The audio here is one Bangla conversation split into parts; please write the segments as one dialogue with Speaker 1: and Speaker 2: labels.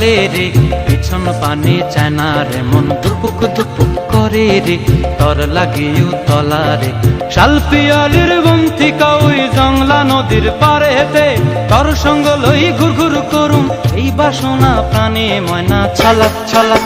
Speaker 1: চলে রে, পিছন পানে চায় না রে, মন দুপুক দুপুক করে রে, তর লাগিও তলা রে। শাল পিয়ালির বন্তিকা ওই জংলা নদীর পারেতে, তর সঙ্গ লই ঘুর ঘুর করুম এই বাসনা প্রাণে। ময়না ছলাক ছলাক,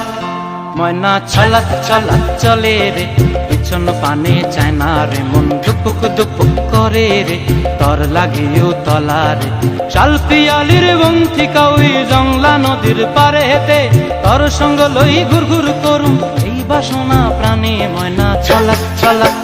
Speaker 1: ময়না ছলাক ছলাক চলে রে, পিছন পানে চায় না রে, মন দুপুক দুপুক করে রে, তর লাগিও তলা রে। শাল পিয়ালির বন্তিকা ওই জংলা নদীর পারেতে, তর সঙ্গ লই ঘুর ঘুর করুম এই বাসনা প্রাণে। ময়না ছলাক ছলাক।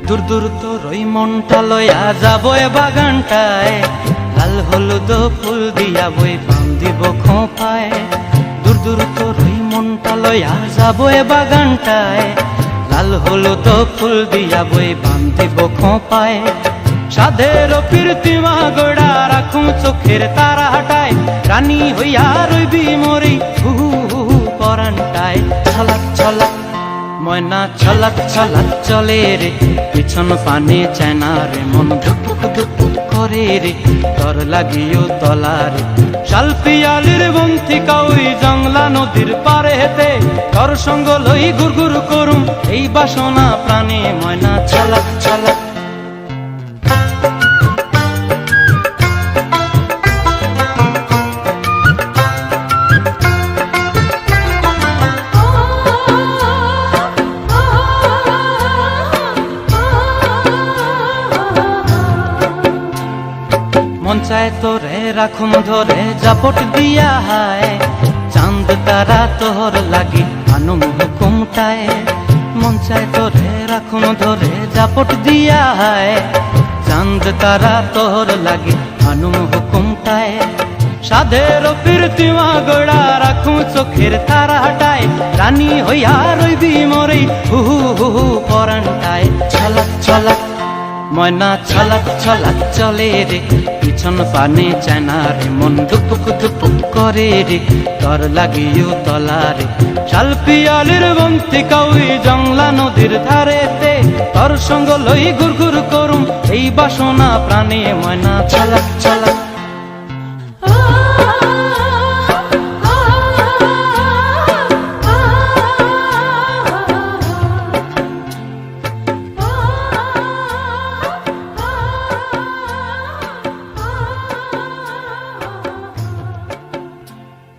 Speaker 1: দূর দূর তোর ওই মনটা লয়া যাবো এ বাগানটায়, লাল হলুদ ফুল দিয়া বই বান্ধিব খোঁপায়। দূর দূর তোর ওই মনটা লয়া যাবো এ বাগানটায়, লাল হলুদ ফুল দিয়া বই বান্ধিব খোঁপায়। সাধের প্রীতিমা গোড়া রাখুম চোখের তারা হাটায়, রানী হইয়া রইবি মরি হু হু পরানটায়। ছলাক ছলাক, ময়না ছলাক ছলাক চলে রে, পিছন পানে চায় না রে, মন ধুপুক ধুপুক করে রে, তর লাগিও তলা রে। শাল পিয়ালির বন্তিকা ওই জংলা নদীর পারেতে, তর সঙ্গ লই ঘুর ঘুর করুম এই বাসনা প্রাণে। ময়না ছলাক ছলাক। মন চায় তোরে রাখুম ধরে জাপট দিয়া হায়, চাঁদ তারা তোর লাগি আনুম হুকুমটায়। মন চায় তোরে রাখুম ধরে জাপট দিয়া হায়, চাঁদ তারা তোর লাগি আনুম হুকুমটায়। সাধের প্রীতিমা গোড়া রাখুম চোখের তারা হাটায়, রানী হইয়া রইবি মরি হু হু পরানটায়। ছলাক ছলাক, ময়না ছলাক ছলাক চলে রে, পিছন পানে চায় না রে, মন দুপুক দুপুক করে রে, তর লাগিও তলা রে। শাল পিয়ালির বন্তিকা ওই জংলা নদীর ধারেতে, তর সঙ্গ লই ঘুর ঘুর করুম এই বাসনা প্রাণে। ময়না ছলাক ছলাক।